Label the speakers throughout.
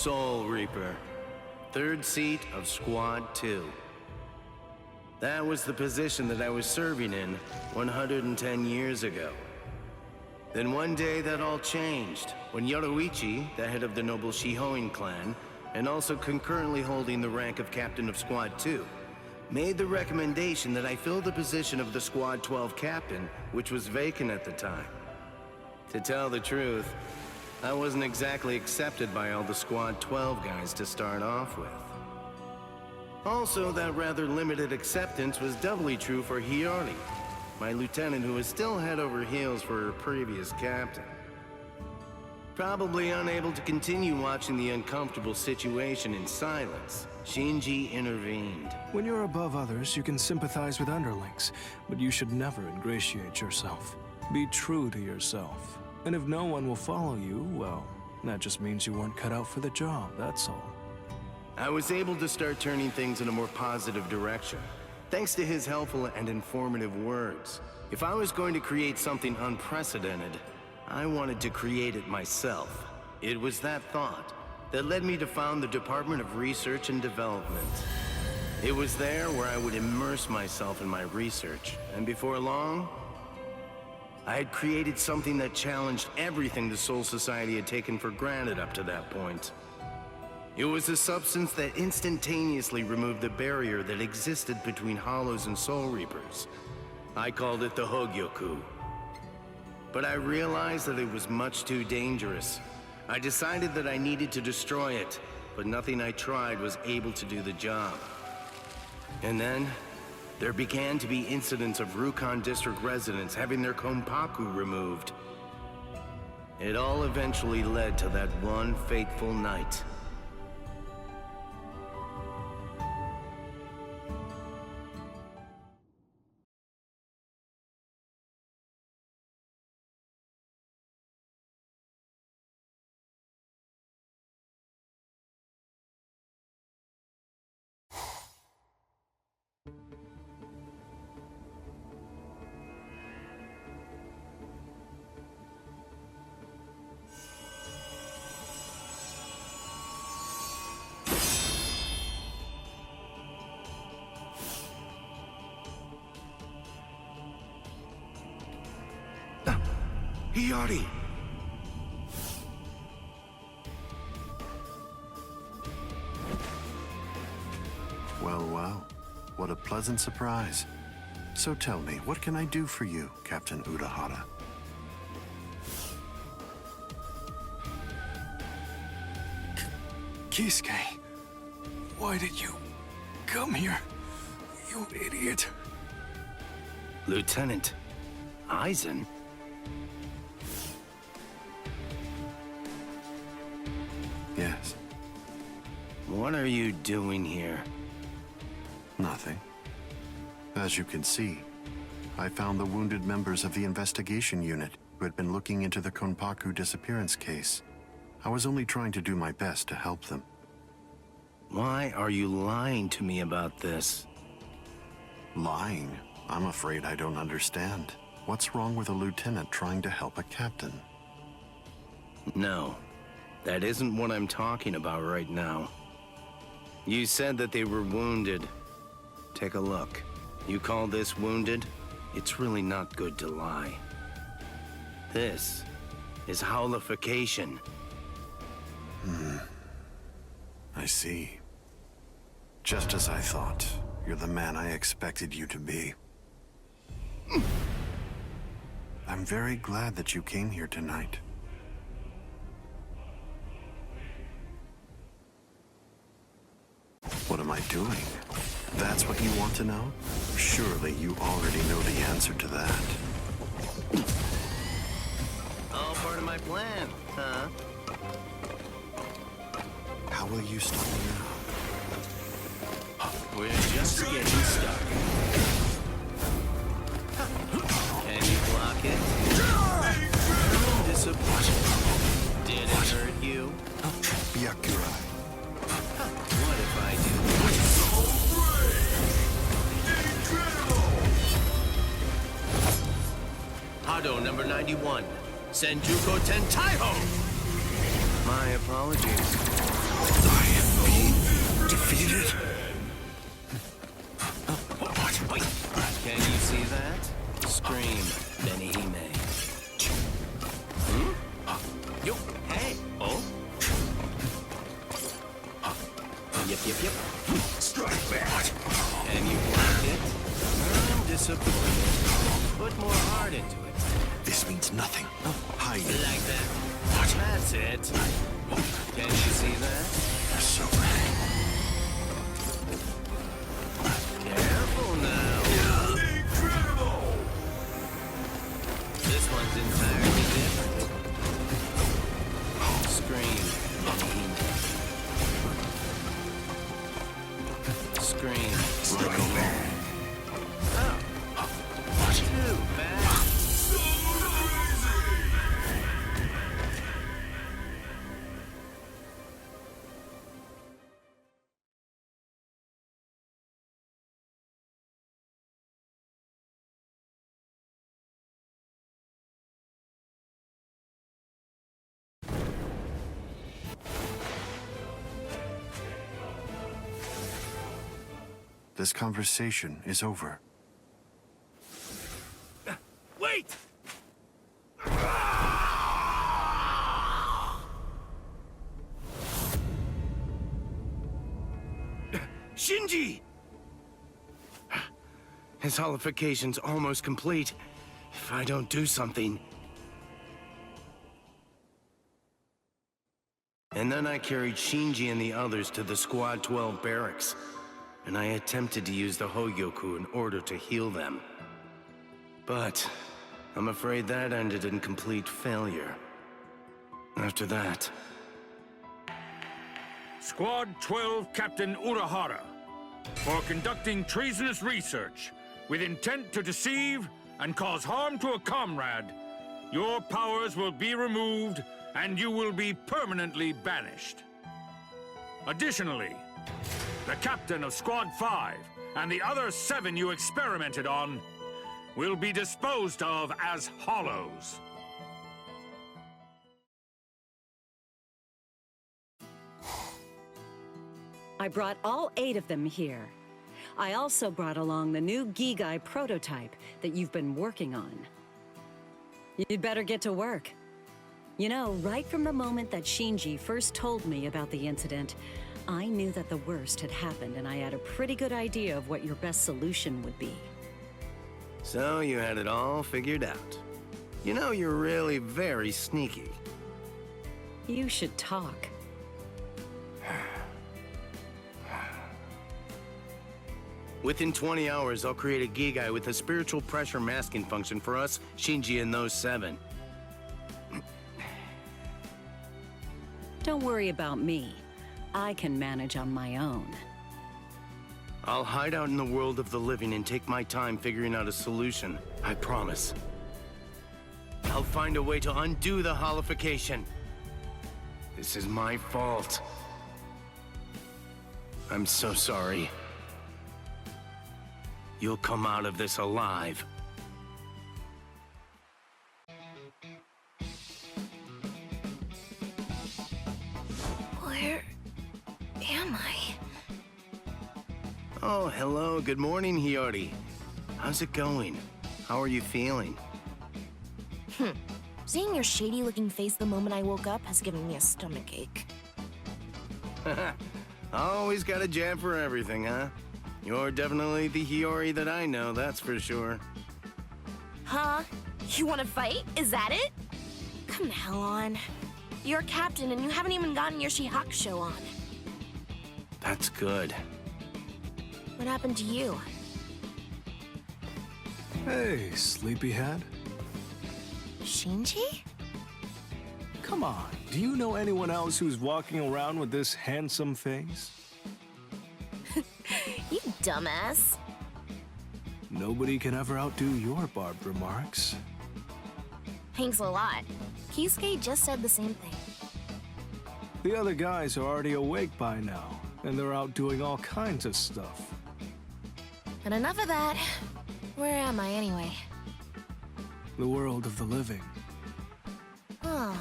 Speaker 1: Soul Reaper. Third seat of Squad 2. That was the position that I was serving in 110 years ago. Then one day that all changed, when Yoruichi, the head of the noble Shihoin clan, and also concurrently holding the rank of Captain of Squad 2, made the recommendation that I fill the position of the Squad 12 captain, which was vacant at the time. To tell the truth, I wasn't exactly accepted by all the Squad 12 guys to start off with. Also, that rather limited acceptance was doubly true for Hiyori, my lieutenant who was still head over heels for her previous captain. Probably unable to continue watching the uncomfortable situation in silence, Shinji intervened.
Speaker 2: When you're above others, you can sympathize with underlings, but you should never ingratiate yourself. Be true to yourself. And if no one will follow you, well, that just means you weren't cut out for the job, that's all.
Speaker 1: I was able to start turning things in a more positive direction, thanks to his helpful and informative words. If I was going to create something unprecedented, I wanted to create it myself. It was that thought that led me to found the Department of Research and Development. It was there where I would immerse myself in my research, and before long, I had created something that challenged everything the Soul Society had taken for granted up to that point. It was a substance that instantaneously removed the barrier that existed between Hollows and Soul Reapers. I called it the Hogyoku. But I realized that it was much too dangerous. I decided that I needed to destroy it, but nothing I tried was able to do the job. And then, there began to be incidents of Rukon District residents having their Konpaku removed. It all eventually led to that one fateful night. Hiyori!
Speaker 3: Well, well. What a pleasant surprise. So tell me, what can I do for you, Captain Urahara?
Speaker 2: Kisuke, why did you come here? You idiot.
Speaker 1: Lieutenant Aizen?
Speaker 3: Yes.
Speaker 1: What are you doing here?
Speaker 3: Nothing. As you can see, I found the wounded members of the investigation unit who had been looking into the Konpaku disappearance case. I was only trying to do my best to help them.
Speaker 1: Why are you lying to me about this?
Speaker 3: Lying? I'm afraid I don't understand. What's wrong with a lieutenant trying to help a captain?
Speaker 1: No, that isn't what I'm talking about right now. You said that they were wounded. Take a look. You call this wounded? It's really not good to lie. This is howlification.
Speaker 3: I see. Just as I thought. You're the man I expected you to be. I'm very glad that you came here tonight. What am I doing? That's what you want to know? Surely you already know the answer to that.
Speaker 1: All part of my plan, huh?
Speaker 3: How will you stop me now?
Speaker 1: We're just getting started. Can you block it? Disappointment. Did it hurt you?
Speaker 3: Byakurai.
Speaker 1: What if I do? Hado number 91. Senjuko Tentaiho! My apologies.
Speaker 3: I am being defeated?
Speaker 1: Can you see that? Scream, Benihime. Yo, hey! Oh? Yep.
Speaker 3: Strike back!
Speaker 1: And you blocked it? I'm disappointed. Put more heart into it.
Speaker 3: This means nothing. Hide.
Speaker 1: Like that. That's it. Can you see that?
Speaker 3: You're so
Speaker 1: Careful now.
Speaker 3: incredible!
Speaker 1: This one's entirely different. Scream, Benihime. Scream.
Speaker 3: Strike back!
Speaker 1: Oh. Too bad.
Speaker 3: This conversation is over.
Speaker 1: Wait! Shinji! His holification's almost complete. If I don't do something... And then I carried Shinji and the others to the Squad 12 barracks, and I attempted to use the Hogyoku in order to heal them. But I'm afraid that ended in complete failure. After that...
Speaker 4: Squad 12 Captain Urahara, for conducting treasonous research with intent to deceive and cause harm to a comrade, your powers will be removed and you will be permanently banished. Additionally, the captain of Squad 5 and the other 7 you experimented on will be disposed of as hollows.
Speaker 5: I brought all 8 of them here. I also brought along the new Gigai prototype that you've been working on. You'd better get to work. You know, right from the moment that Shinji first told me about the incident, I knew that the worst had happened, and I had a pretty good idea of what your best solution would be.
Speaker 1: So you had it all figured out. You know, you're really very sneaky.
Speaker 5: You should talk.
Speaker 1: Within 20 hours, I'll create a Gigai with a spiritual pressure masking function for us, Shinji, and those 7.
Speaker 5: Don't worry about me. I can manage on my own.
Speaker 1: I'll hide out in the world of the living and take my time figuring out a solution. I promise. I'll find a way to undo the holification. This is my fault. I'm so sorry. You'll come out of this alive.
Speaker 6: Where am I?
Speaker 1: Oh, hello. Good morning, Hiyori. How's it going? How are you feeling?
Speaker 6: Seeing your shady-looking face the moment I woke up has given me a stomachache.
Speaker 1: Always got a jab for everything, huh? You're definitely the Hiyori that I know, that's for sure.
Speaker 6: Huh? You want to fight? Is that it? Come the hell on. You're a captain and you haven't even gotten your Shihakusho on.
Speaker 1: That's good.
Speaker 6: What happened to you?
Speaker 2: Hey, sleepyhead.
Speaker 6: Shinji?
Speaker 2: Come on, do you know anyone else who's walking around with this handsome face?
Speaker 6: You dumbass.
Speaker 2: Nobody can ever outdo your barbed remarks.
Speaker 6: Thanks a lot. Kisuke just said the same thing.
Speaker 2: The other guys are already awake by now, and they're out doing all kinds of stuff.
Speaker 6: And enough of that. Where am I anyway?
Speaker 2: The world of the living.
Speaker 6: Oh,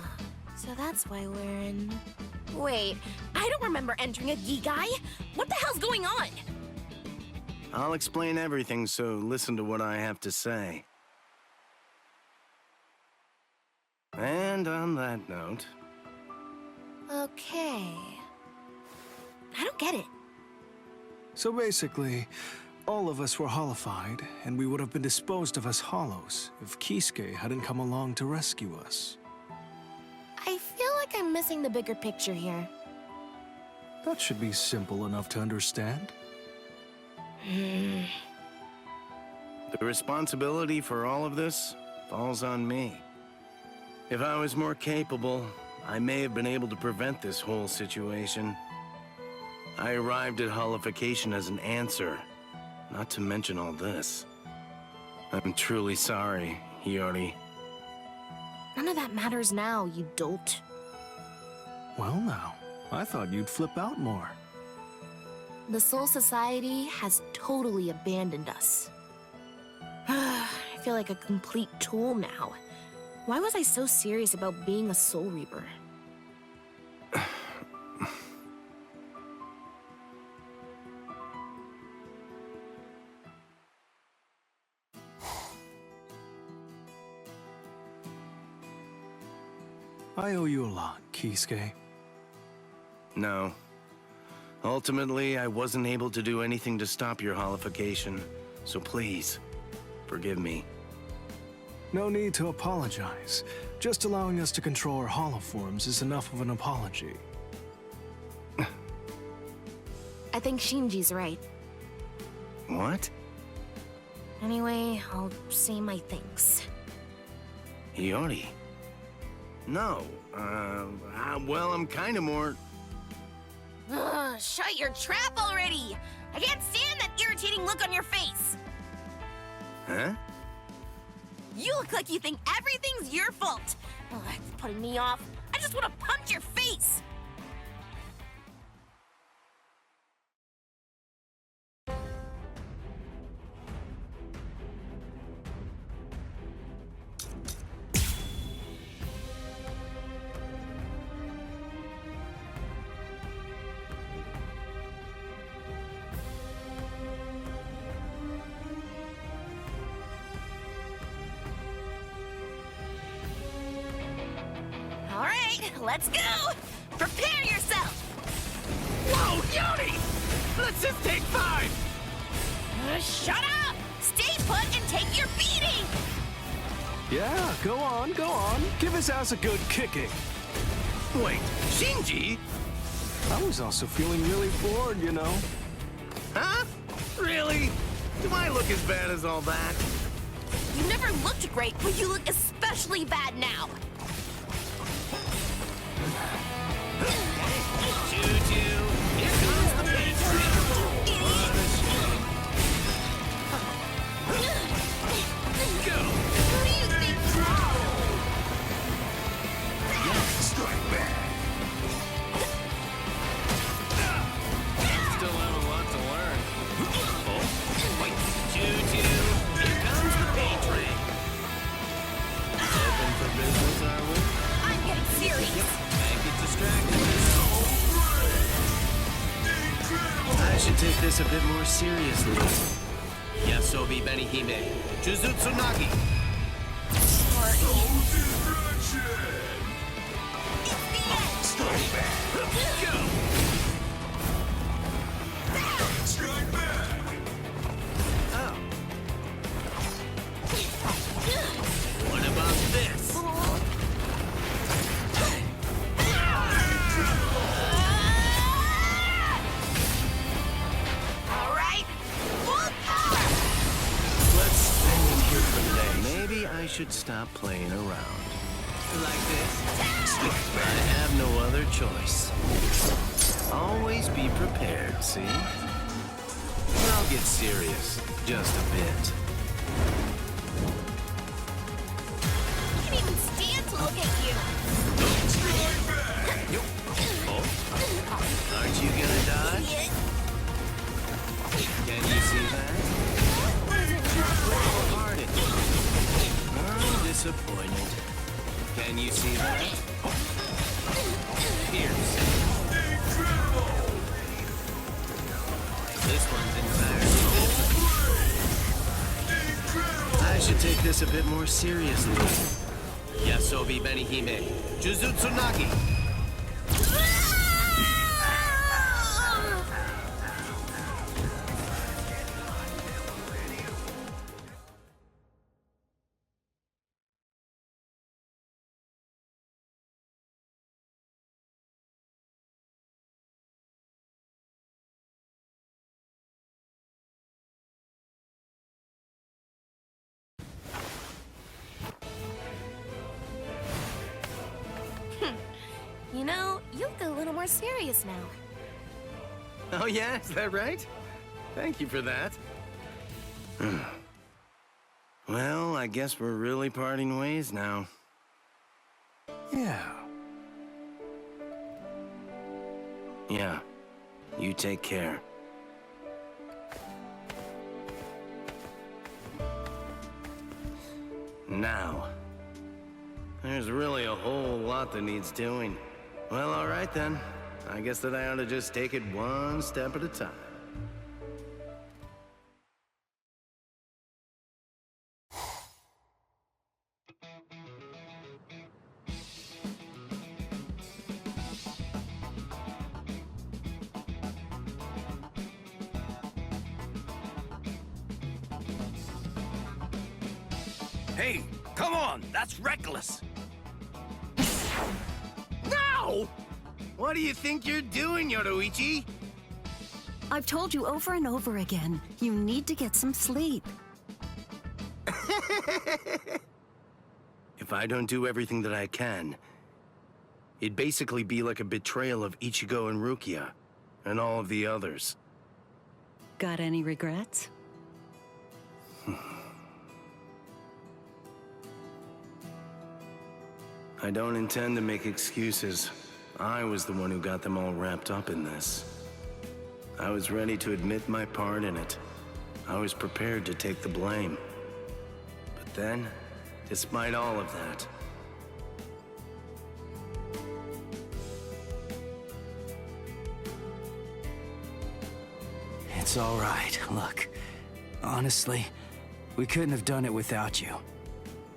Speaker 6: so that's why we're in Wait, I don't remember entering a Gigai. What the hell's going on?
Speaker 1: I'll explain everything, so listen to what I have to say. And on that note...
Speaker 6: Okay. I don't get it.
Speaker 2: So basically, all of us were hollified, and we would have been disposed of as hollows if Kisuke hadn't come along to rescue us.
Speaker 6: I feel like I'm missing the bigger picture here.
Speaker 2: That should be simple enough to understand.
Speaker 1: The responsibility for all of this falls on me. If I was more capable, I may have been able to prevent this whole situation. I arrived at Hollification as an answer, not to mention all this. I'm truly sorry, Hiyori.
Speaker 6: None of that matters now, you dolt.
Speaker 2: Well now, I thought you'd flip out more.
Speaker 6: The Soul Society has totally abandoned us. I feel like a complete tool now. Why was I so serious about being a Soul Reaper?
Speaker 2: I owe you a lot, Kisuke.
Speaker 1: No. Ultimately, I wasn't able to do anything to stop your Hollification, so please, forgive me.
Speaker 2: No need to apologize. Just allowing us to control our holoforms is enough of an apology.
Speaker 6: I think Shinji's right.
Speaker 1: What?
Speaker 6: Anyway, I'll say my thanks.
Speaker 1: Hiyori? No, well, I'm kinda more...
Speaker 6: Ugh, shut your trap already! I can't stand that irritating look on your face!
Speaker 1: Huh?
Speaker 6: You look like you think everything's your fault! Ugh, it's putting me off. I just want to punch your face! Let's go! Prepare yourself!
Speaker 1: Whoa, Yoni! Let's just take 5!
Speaker 6: Shut up! Stay put and take your beating!
Speaker 2: Yeah, go on, go on. Give his ass a good kicking.
Speaker 1: Wait, Shinji?
Speaker 2: I was also feeling really bored, you know.
Speaker 1: Huh? Really? Do I look as bad as all that?
Speaker 6: You never looked great, but you look especially bad now.
Speaker 1: Choo-choo, here comes the paint train. What a shame. Go!
Speaker 6: Who do you think?
Speaker 1: Yes, strike back. Still have a lot to learn. Oh, wait. Choo-choo, here comes the paint train. Open for business, are we?
Speaker 6: I'm getting serious.
Speaker 1: I should take this a bit more seriously. Yasobi Benihime, Jujutsu Nagi. Strike back. Go. Strike back. Oh. What about this? I should stop playing around. Like this? I have no other choice. Always be prepared, see? I'll get serious, just a bit.
Speaker 6: I can't even stand to look at you.
Speaker 1: Oh. Aren't you gonna dodge? Can you see that? Hearted. I'm disappointed. Can you see that? Pierce. this a bit more seriously. Yasobi Benihime, Jujutsu Nagi.
Speaker 6: You know, you look a little more serious now.
Speaker 1: Oh yeah, is that right? Thank you for that. Well, I guess we're really parting ways now.
Speaker 2: Yeah.
Speaker 1: Yeah, you take care. Now, there's really a whole lot that needs doing. Well, all right then. I guess that I ought to just take it one step at a time.
Speaker 4: Hey, come on! That's reckless!
Speaker 1: No! What do you think you're doing, Yoruichi?
Speaker 5: I've told you over and over again, you need to get some sleep.
Speaker 1: If I don't do everything that I can, it'd basically be like a betrayal of Ichigo and Rukia, and all of the others.
Speaker 5: Got any regrets?
Speaker 1: I don't intend to make excuses. I was the one who got them all wrapped up in this. I was ready to admit my part in it. I was prepared to take the blame. But then, despite all of that,
Speaker 7: It's all right. Look, honestly, we couldn't have done it without you.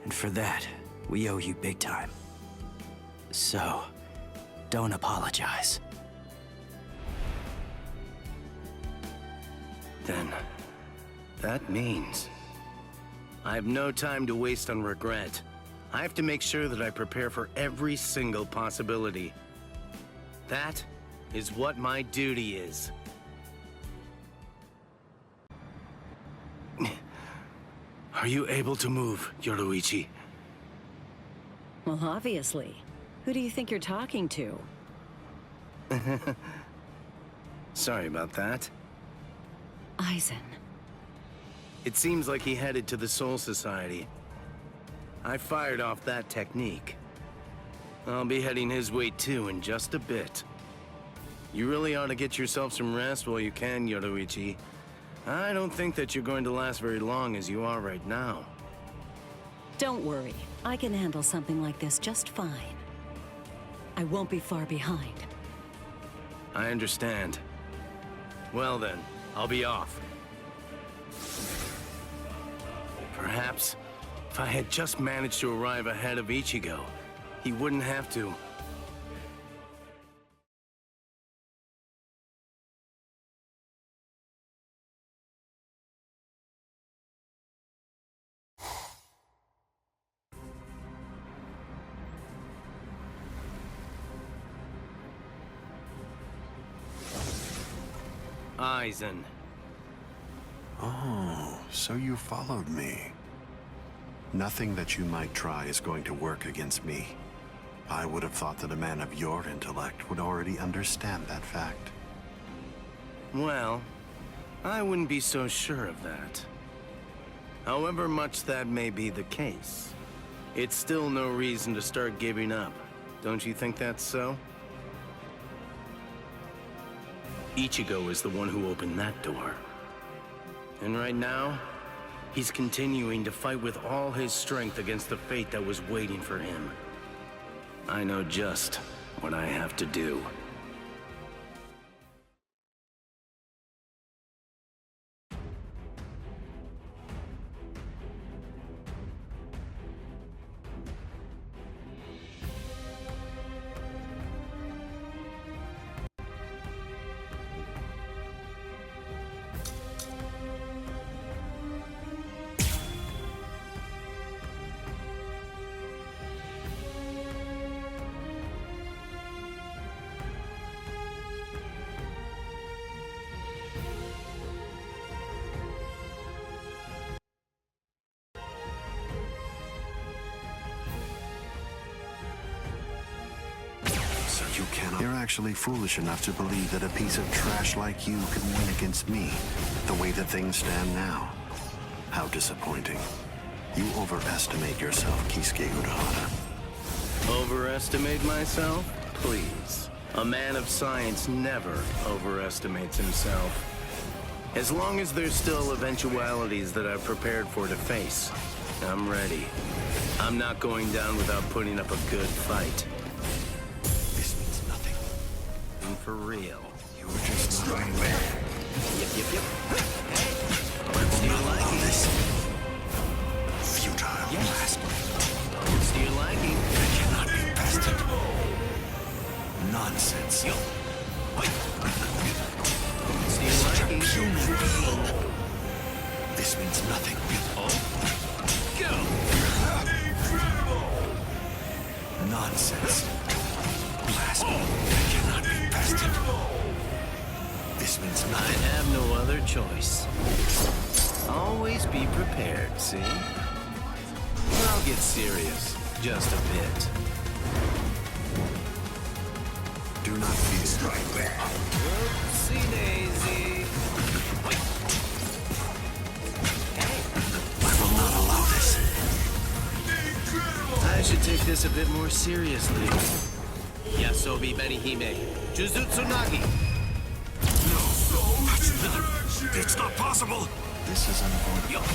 Speaker 7: And for that, we owe you big time. So, don't apologize.
Speaker 1: then that means I have no time to waste on regret. I have to make sure that I prepare for every single possibility. That is what my duty is. Are you able to move, Yoruichi?
Speaker 5: Well, obviously. Who do you think you're talking to?
Speaker 1: Sorry about that.
Speaker 5: Aizen.
Speaker 1: It seems like he headed to the Soul Society. I fired off that technique. I'll be heading his way too in just a bit. You really ought to get yourself some rest while you can, Yoruichi. I don't think that you're going to last very long as you are right now.
Speaker 5: Don't worry. I can handle something like this just fine. I won't be far behind.
Speaker 1: I understand. Well then, I'll be off. Perhaps, if I had just managed to arrive ahead of Ichigo, he wouldn't have to. Aizen.
Speaker 3: Oh, so you followed me. Nothing that you might try is going to work against me. I would have thought that a man of your intellect would already understand that fact.
Speaker 1: Well, I wouldn't be so sure of that. However much that may be the case, it's still no reason to start giving up. Don't you think that's so? Ichigo is the one who opened that door. And right now, he's continuing to fight with all his strength against the fate that was waiting for him. I know just what I have to do.
Speaker 3: You cannot. You're actually foolish enough to believe that a piece of trash like you can win against me, the way that things stand now. How disappointing. You overestimate yourself, Kisuke Urahara.
Speaker 1: Overestimate myself? Please. A man of science never overestimates himself. As long as there's still eventualities that I've prepared for to face, I'm ready. I'm not going down without putting up a good fight.
Speaker 3: This means nothing.
Speaker 1: And for real.
Speaker 3: You were just not aware.
Speaker 1: Yep. Hey, what's to your liking?
Speaker 3: This futile blast.
Speaker 1: What's to your liking?
Speaker 3: It cannot be bested. Nonsense.
Speaker 1: What's to your liking?
Speaker 3: This means nothing.
Speaker 1: Go!
Speaker 3: Nonsense. Blast. It cannot be bested. This means
Speaker 1: I
Speaker 3: nothing.
Speaker 1: have no other choice. Always be prepared, see? I'll get serious, just a bit.
Speaker 3: Do not fear. Strike back.
Speaker 1: Oopsie daisy.
Speaker 3: I will not allow this.
Speaker 1: I should take this a bit more seriously. Yasobi Benihime. Jujutsu Nagi.
Speaker 3: It's not possible. This is unavoidable.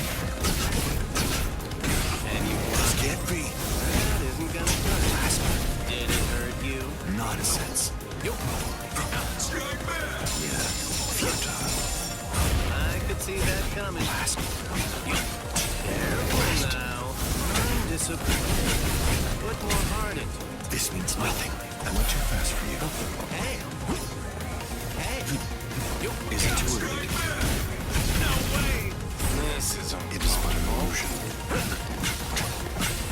Speaker 1: And you
Speaker 3: This can't be.
Speaker 1: That isn't gonna hurt. Did it hurt you?
Speaker 3: Nonsense.
Speaker 1: Yo.
Speaker 3: Yeah. Futile.
Speaker 1: I could see that coming.
Speaker 3: Blast.
Speaker 1: Careful now. I'm disappointed. Put more heart into it.
Speaker 3: This means nothing. I'm not too fast for you.
Speaker 1: Hey.
Speaker 3: Is it too early?
Speaker 1: No way. This is
Speaker 3: It is but an illusion.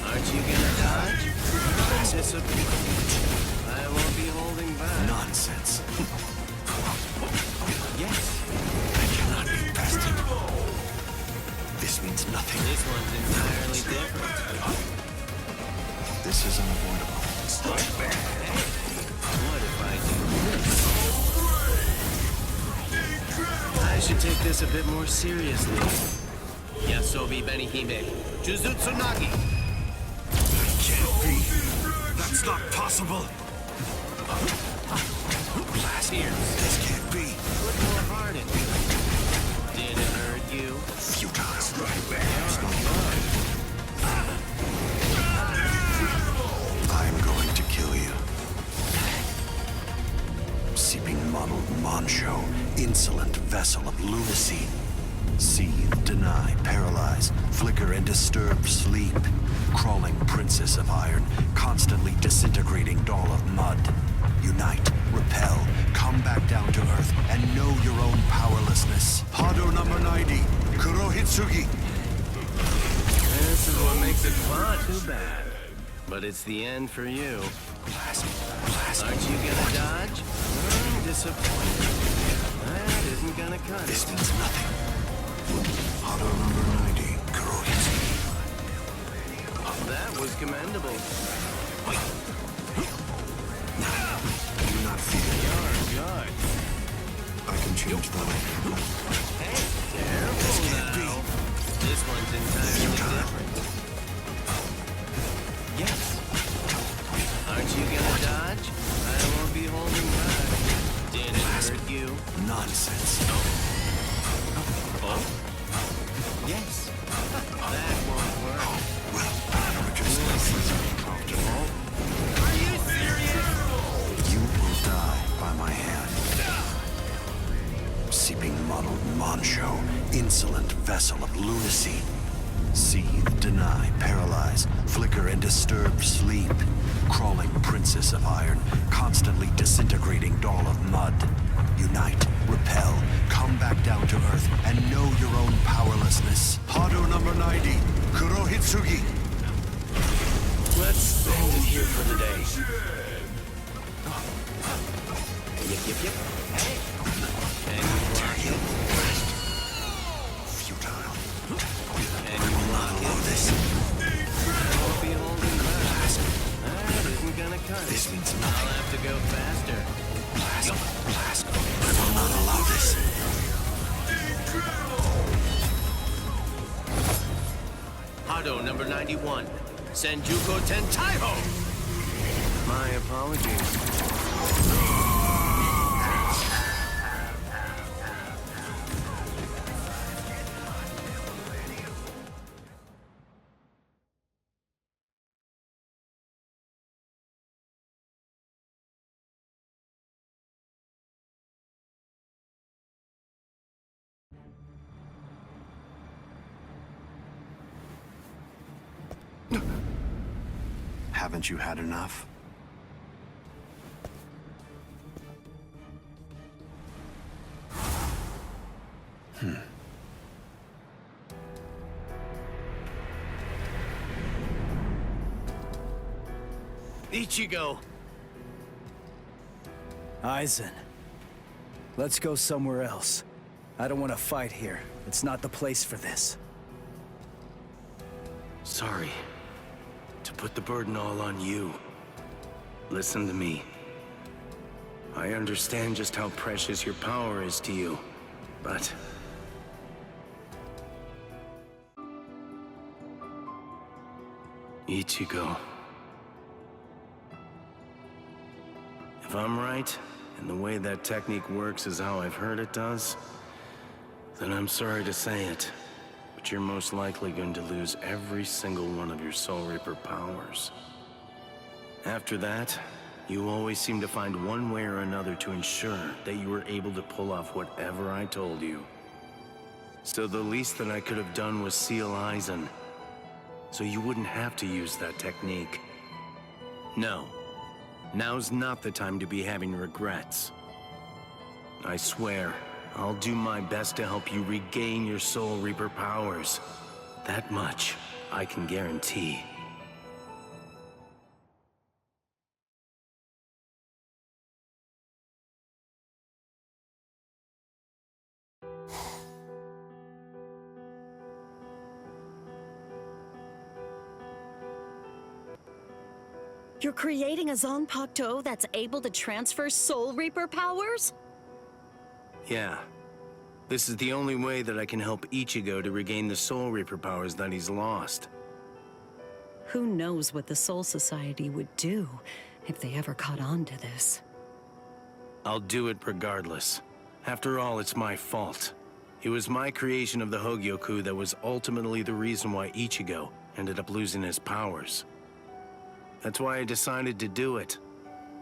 Speaker 1: Aren't you gonna dodge? Disappointed. I won't be holding back.
Speaker 3: Nonsense.
Speaker 1: Yes.
Speaker 3: I cannot be bested. This means nothing.
Speaker 1: This one's entirely different.
Speaker 3: This is unavoidable.
Speaker 1: What if I do this? I should take this a bit more seriously. Yasobi Benihime. Jujutsu Nagi.
Speaker 3: Can't be. That's not possible.
Speaker 1: Blast here.
Speaker 3: This can't be.
Speaker 1: Put more heart into it. Did it hurt you?
Speaker 3: Futile. It's not mine. I'm going to kill you. Seeping muddled Moncho, insolent vessel of lunacy. Seethe, deny, paralyze, flicker and disturb sleep. Crawling princess of iron, constantly disintegrating doll of mud. Unite, repel, come back down to earth, and know your own powerlessness. Hado number 90, Kurohitsugi.
Speaker 1: This is what makes it fun. Too bad. But it's the end for you.
Speaker 3: Blast.
Speaker 1: Aren't you gonna dodge? I'm disappointed. That isn't gonna cut
Speaker 3: This
Speaker 1: it.
Speaker 3: means nothing. Hado number 90, Kurohitsugi.
Speaker 1: That was commendable.
Speaker 3: Do not fear.
Speaker 1: Good.
Speaker 3: I can change the way.
Speaker 1: Hey, careful now. This one's entirely different. Yes. Aren't you gonna dodge? I won't be holding back. Did it hurt you?
Speaker 3: Nonsense.
Speaker 1: Oh? Yes. That won't work.
Speaker 3: Well, you're just
Speaker 1: This is uncomfortable. Are you serious?
Speaker 3: You will die by my hand. Seeping muddled Moncho, insolent vessel of lunacy. Seethe, deny, paralyze, flicker and disturb sleep. Crawling princess of iron, constantly disintegrating doll of mud. Unite, repel, come back down to earth, and know your own powerlessness. Hado number 90, Kurohitsugi.
Speaker 1: Let's end it here for the day. Yep. Hey. And you block it.
Speaker 3: Futile.
Speaker 1: And you block it.
Speaker 3: This.
Speaker 1: I won't be holding back. That isn't gonna cut it.
Speaker 3: This means
Speaker 1: I'll
Speaker 3: nothing.
Speaker 1: have to go go faster.
Speaker 7: Blast. I will not allow this.
Speaker 1: Hado number 91. Senjuko Tentaiho! My apologies.
Speaker 3: Haven't you had enough?
Speaker 1: Ichigo!
Speaker 7: Aizen. Let's go somewhere else. I don't want to fight here. It's not the place for this.
Speaker 1: Sorry to put the burden all on you. Listen to me. I understand just how precious your power is to you, but... Ichigo. If I'm right, and the way that technique works is how I've heard it does, then I'm sorry to say it, but you're most likely going to lose every single one of your Soul Reaper powers. After that, you always seem to find one way or another to ensure that you were able to pull off whatever I told you. So the least that I could have done was seal Aizen, so you wouldn't have to use that technique. No, now's not the time to be having regrets. I swear, I'll do my best to help you regain your Soul Reaper powers. That much I can guarantee.
Speaker 5: You're creating a Zanpakuto that's able to transfer Soul Reaper powers?
Speaker 1: Yeah. This is the only way that I can help Ichigo to regain the Soul Reaper powers that he's lost.
Speaker 5: Who knows what the Soul Society would do if they ever caught on to this?
Speaker 1: I'll do it regardless. After all, it's my fault. It was my creation of the Hogyoku that was ultimately the reason why Ichigo ended up losing his powers. That's why I decided to do it.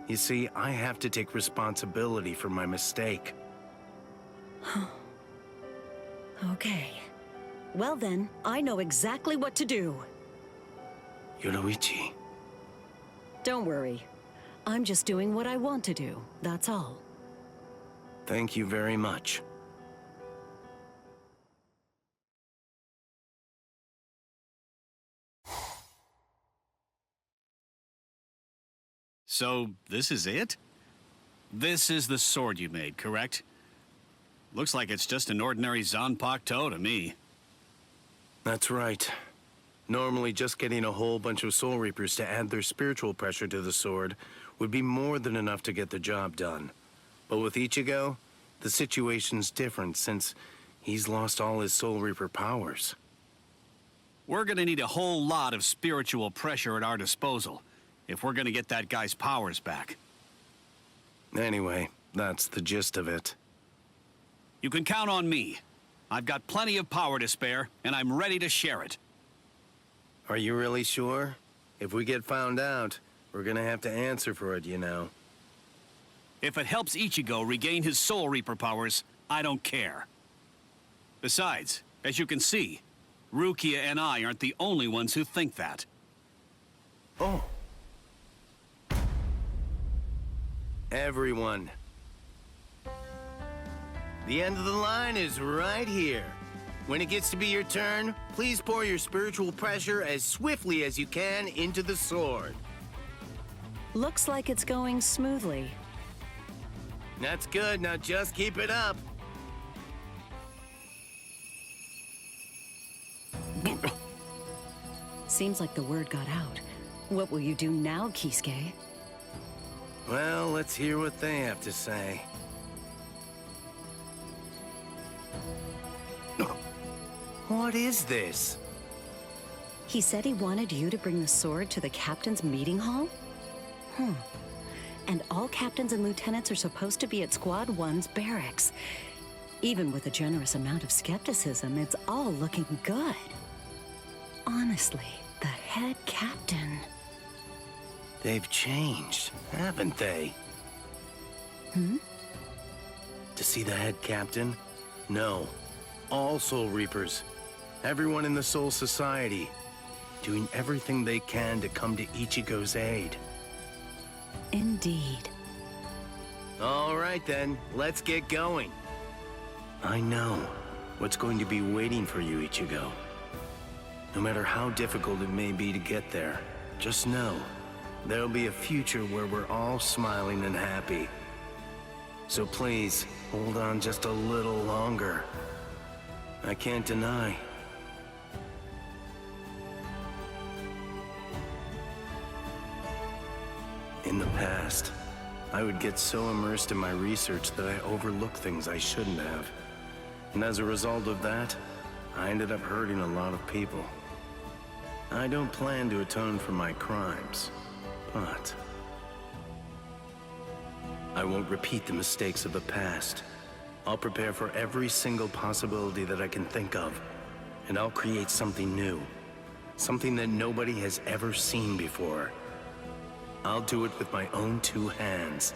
Speaker 1: You see, I have to take responsibility for my mistake.
Speaker 5: Okay. Well then, I know exactly what to do.
Speaker 1: Yoruichi.
Speaker 5: Don't worry. I'm just doing what I want to do, that's all.
Speaker 1: Thank you very much.
Speaker 8: So, this is it? This is the sword you made, correct? Looks like it's just an ordinary Zanpakuto to me.
Speaker 1: That's right. Normally, just getting a whole bunch of Soul Reapers to add their spiritual pressure to the sword would be more than enough to get the job done. But with Ichigo, the situation's different since he's lost all his Soul Reaper powers.
Speaker 8: We're gonna need a whole lot of spiritual pressure at our disposal if we're gonna get that guy's powers back.
Speaker 1: Anyway, that's the gist of it.
Speaker 8: You can count on me. I've got plenty of power to spare, and I'm ready to share it.
Speaker 1: Are you really sure? If we get found out, we're gonna have to answer for it, you know.
Speaker 8: If it helps Ichigo regain his Soul Reaper powers, I don't care. Besides, as you can see, Rukia and I aren't the only ones who think that.
Speaker 1: Oh. Everyone. The end of the line is right here. When it gets to be your turn, please pour your spiritual pressure as swiftly as you can into the sword.
Speaker 5: Looks like it's going smoothly.
Speaker 1: That's good, now just keep it up.
Speaker 5: Seems like the word got out. What will you do now, Kisuke?
Speaker 1: Well, let's hear what they have to say. What is this?
Speaker 5: He said he wanted you to bring the sword to the captain's meeting hall? And all captains and lieutenants are supposed to be at Squad 1's barracks. Even with a generous amount of skepticism, it's all looking good. Honestly, the head captain.
Speaker 1: They've changed, haven't they? To see the head captain? No. All Soul Reapers. Everyone in the Soul Society. Doing everything they can to come to Ichigo's aid.
Speaker 5: Indeed.
Speaker 1: All right then, let's get going. I know what's going to be waiting for you, Ichigo. No matter how difficult it may be to get there, just know there'll be a future where we're all smiling and happy. So please, hold on just a little longer. I can't deny. In the past, I would get so immersed in my research that I overlooked things I shouldn't have. And as a result of that, I ended up hurting a lot of people. I don't plan to atone for my crimes, but I won't repeat the mistakes of the past. I'll prepare for every single possibility that I can think of, and I'll create something new. Something that nobody has ever seen before. I'll do it with my own two hands.